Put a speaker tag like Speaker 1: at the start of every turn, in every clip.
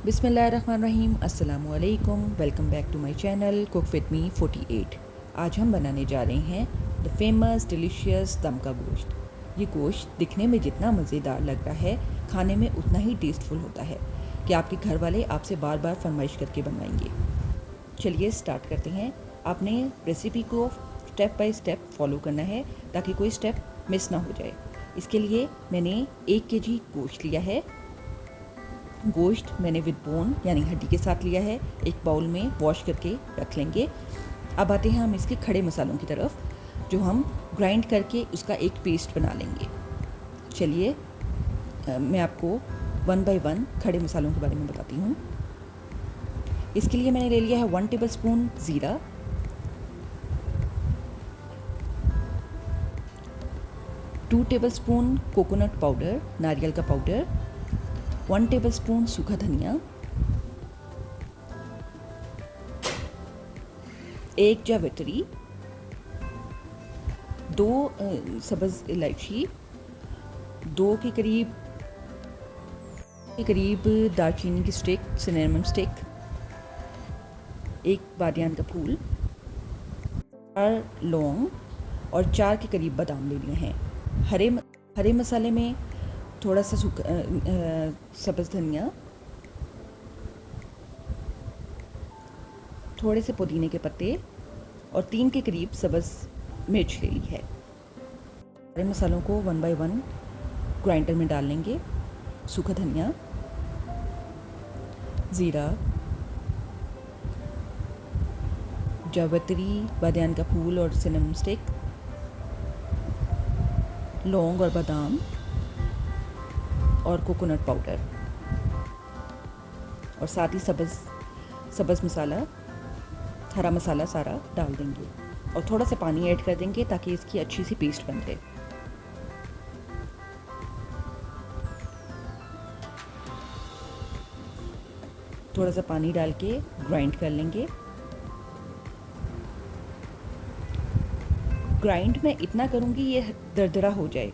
Speaker 1: बिस्मिल्लाहिर्रहमानिर्रहीम, अस्सलामुअलैकुम। Welcome back to my channel cook with me 48। आज हम बनाने जा रहे हैं द फेमस डिलीशियस दम का गोश्त। ये गोश्त दिखने में जितना मज़ेदार लग रहा है, खाने में उतना ही टेस्टफुल होता है कि आपके घर वाले आपसे बार बार फरमाइश करके बनवाएंगे। चलिए स्टार्ट करते हैं। आपने रेसिपी को स्टेप बाय स्टेप फॉलो करना है ताकि कोई स्टेप मिस ना हो जाए। इसके लिए मैंने 1 केजी गोश्त लिया है। गोश्त मैंने विद बोन यानी हड्डी के साथ लिया है। एक बाउल में वॉश करके रख लेंगे। अब आते हैं हम इसके खड़े मसालों की तरफ, जो हम ग्राइंड करके उसका एक पेस्ट बना लेंगे। चलिए मैं आपको 1 बाय 1 खड़े मसालों के बारे में बताती हूँ। इसके लिए मैंने ले लिया है 1 टेबल स्पून ज़ीरा, 2 टेबल स्पून कोकोनट पाउडर, नारियल का पाउडर, 1 टेबल स्पून सूखा धनिया, 1 जावित्री, 2 सब्ज़ इलायची, 2 के करीब दालचीनी की स्टिक, सिनेमन स्टिक, 1 बादियान का फूल, 4 लौंग और 4 के करीब बादाम ले लिए हैं। हरे मसाले में थोड़ा सा सब्ज़ धनिया, थोड़े से पुदीने के पत्ते और 3 के करीब सब्ज़ मिर्च ले ली है। सारे मसालों को 1 बाय 1 ग्राइंडर में डाल लेंगे। सूखा धनिया, ज़ीरा, जावित्री, बादियान का फूल और सिनेमन स्टिक, लौंग और बादाम और कोकोनट पाउडर, और साथ ही सब्ज़ मसाला, हरा मसाला सारा डाल देंगे और थोड़ा सा पानी ऐड कर देंगे ताकि इसकी अच्छी सी पेस्ट बन जाए। थोड़ा सा पानी डाल के ग्राइंड कर लेंगे। ग्राइंड मैं इतना करूँगी ये दरदरा हो जाए,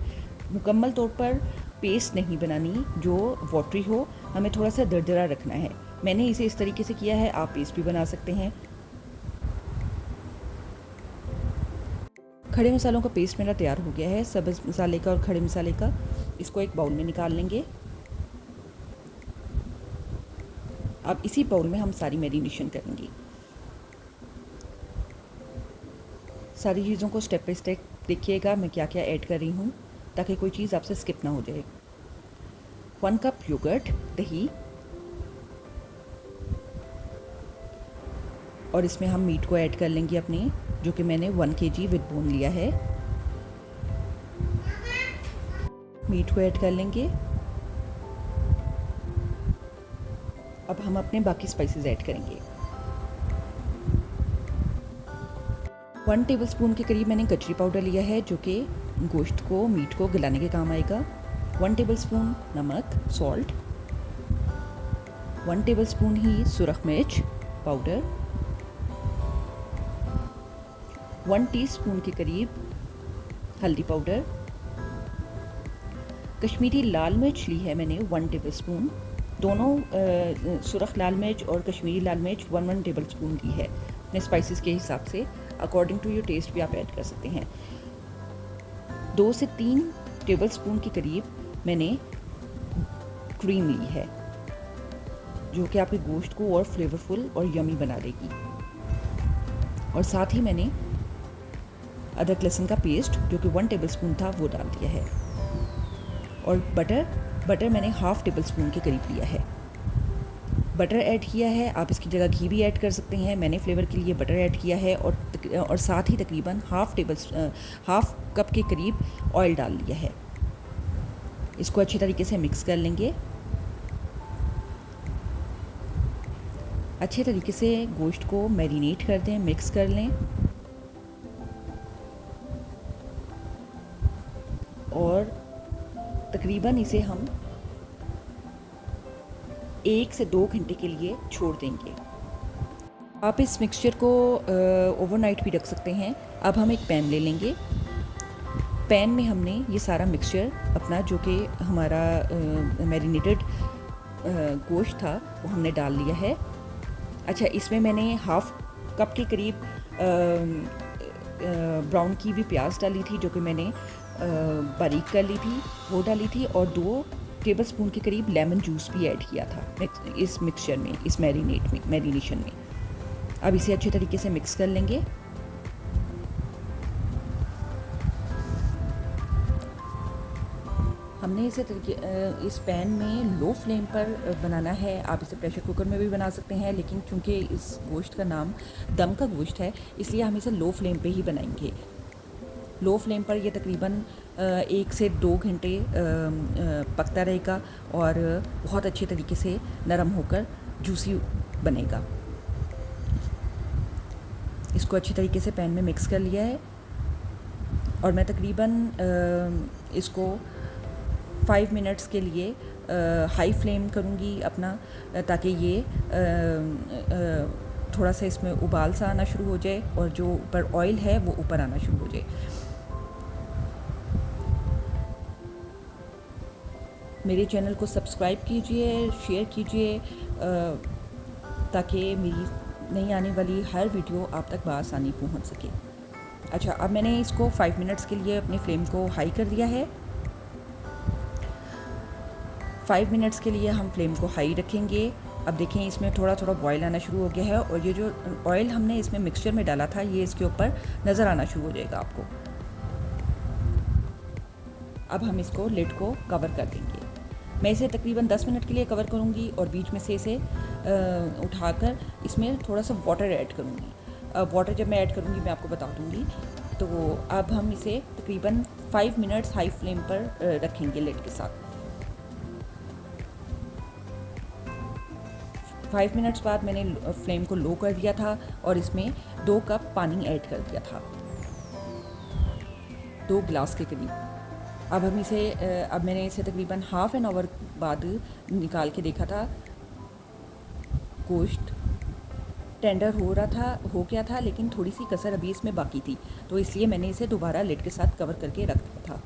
Speaker 1: मुकम्मल तौर पर पेस्ट नहीं बनानी जो वाटरी हो, हमें थोड़ा सा दरदरा रखना है। मैंने इसे इस तरीके से किया है, आप पेस्ट भी बना सकते हैं। खड़े मसालों का पेस्ट मेरा तैयार हो गया है, सब्ज़ मसाले का और खड़े मसाले का। इसको एक बाउल में निकाल लेंगे। अब इसी बाउल में हम सारी मैरिनेशन करेंगे। सारी चीज़ों को स्टेप बाय स्टेप देखिएगा मैं क्या क्या ऐड कर रही हूँ ताकि कोई चीज़ आपसे स्किप ना हो जाए। 1 कप योगर्ट, दही, और इसमें हम मीट को ऐड कर लेंगे अपने, जो कि मैंने 1 केजी विद बोन लिया है। मीट को ऐड कर लेंगे। अब हम अपने बाकी स्पाइसेस ऐड करेंगे। 1 टेबलस्पून के करीब मैंने कचरी पाउडर लिया है, जो कि गोश्त को, मीट को गलाने के काम आएगा। 1 टेबलस्पून नमक, सॉल्ट, 1 टेबलस्पून ही सुरख मिर्च पाउडर, 1 टीस्पून के करीब हल्दी पाउडर, कश्मीरी लाल मिर्च ली है मैंने 1 टेबलस्पून। दोनों सुरख लाल मिर्च और कश्मीरी लाल मिर्च 1 टेबलस्पून ली है। अपने स्पाइसेस के हिसाब से अकॉर्डिंग टू योर टेस्ट भी आप ऐड कर सकते हैं। 2 से 3 टेबलस्पून के करीब मैंने क्रीम ली है, जो कि आपके गोश्त को और फ्लेवरफुल और यमी बना देगी। और साथ ही मैंने अदरक लहसुन का पेस्ट, जो कि 1 टेबलस्पून था, वो डाल दिया है। और बटर मैंने हाफ़ टेबलस्पून के करीब लिया है। बटर ऐड किया है, आप इसकी जगह घी भी ऐड कर सकते हैं। मैंने फ्लेवर के लिए बटर ऐड किया है और साथ ही तकरीबन हाफ़ कप के करीब ऑयल डाल लिया है। इसको अच्छे तरीके से मिक्स कर लेंगे। अच्छे तरीके से गोश्त को मैरिनेट कर दें, मिक्स कर लें और तकरीबन इसे हम 1 से 2 घंटे के लिए छोड़ देंगे। आप इस मिक्सचर को ओवरनाइट भी रख सकते हैं। अब हम एक पैन ले लेंगे। पैन में हमने ये सारा मिक्सचर अपना, जो कि हमारा मैरिनेटेड गोश्त था वो हमने डाल लिया है। अच्छा, इसमें मैंने हाफ़ कप के करीब ब्राउन की हुई प्याज डाली थी, जो कि मैंने बारीक कर ली थी, वो डाली थी, और 2 टेबलस्पून के करीब लेमन जूस भी ऐड किया था इस मिक्सचर में, इस मैरिनेशन में। अब इसे अच्छे तरीके से मिक्स कर लेंगे। हमने इस पैन में लो फ्लेम पर बनाना है। आप इसे प्रेशर कुकर में भी बना सकते हैं, लेकिन चूँकि इस गोश्त का नाम दम का गोश्त है, इसलिए हम इसे लो फ्लेम पे ही बनाएंगे। लो फ्लेम पर ये तकरीबन 1 से 2 घंटे पकता रहेगा और बहुत अच्छे तरीके से नरम होकर जूसी बनेगा। इसको अच्छी तरीके से पैन में मिक्स कर लिया है और मैं तकरीबन इसको 5 मिनट्स के लिए हाई फ्लेम करूँगी अपना, ताकि ये थोड़ा सा इसमें उबाल सा आना शुरू हो जाए और जो ऊपर ऑयल है वो ऊपर आना शुरू हो जाए। मेरे चैनल को सब्सक्राइब कीजिए, शेयर कीजिए, ताकि मेरी नई आने वाली हर वीडियो आप तक बआसानी पहुंच सके। अच्छा, अब मैंने इसको 5 मिनट्स के लिए अपने फ्लेम को हाई कर दिया है। 5 मिनट्स के लिए हम फ्लेम को हाई रखेंगे। अब देखें, इसमें थोड़ा थोड़ा बॉयल आना शुरू हो गया है और ये जो ऑयल हमने इसमें मिक्सचर में डाला था, ये इसके ऊपर नज़र आना शुरू हो जाएगा आपको। अब हम इसको लिड को कवर कर देंगे। मैं इसे तकरीबन 10 मिनट के लिए कवर करूँगी और बीच में से इसे उठाकर इसमें थोड़ा सा वाटर ऐड करूँगी। वाटर जब मैं ऐड करूँगी मैं आपको बता दूँगी। तो अब हम इसे तकरीबन 5 मिनट्स हाई फ्लेम पर रखेंगे लिड के साथ। 5 मिनट्स बाद मैंने फ्लेम को लो कर दिया था और इसमें 2 कप पानी ऐड कर दिया था, 2 गिलास के करीब। अब मैंने इसे तकरीबन हाफ़ एन आवर बाद निकाल के देखा था। गोश्त टेंडर हो गया था, लेकिन थोड़ी सी कसर अभी इसमें बाकी थी, तो इसलिए मैंने इसे दोबारा लिड के साथ कवर करके रख दिया था।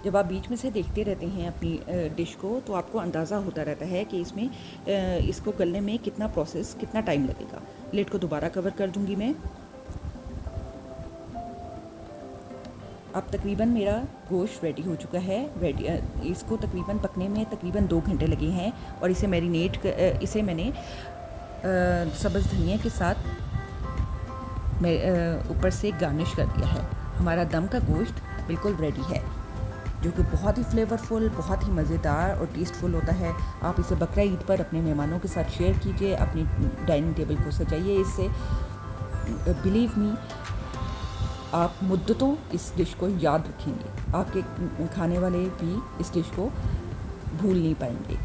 Speaker 1: जब आप बीच में से देखते रहते हैं अपनी डिश को, तो आपको अंदाज़ा होता रहता है कि इसमें इसको गलने में कितना टाइम लगेगा। लिड को दोबारा कवर कर दूंगी मैं। अब तकरीबन मेरा गोश्त रेडी हो चुका है। इसको तकरीबन पकने में तकरीबन 2 घंटे लगे हैं और इसे मैंने सब्ज़ धनिया के साथ ऊपर से गार्निश कर दिया है। हमारा दम का गोश्त बिल्कुल रेडी है, जो कि बहुत ही फ्लेवरफुल, बहुत ही मज़ेदार और टेस्टफुल होता है। आप इसे बकरा ईद पर अपने मेहमानों के साथ शेयर कीजिए, अपनी डाइनिंग टेबल को सजाइए इससे। बिलीव मी, आप मुद्दतों इस डिश को याद रखेंगे। आपके खाने वाले भी इस डिश को भूल नहीं पाएंगे।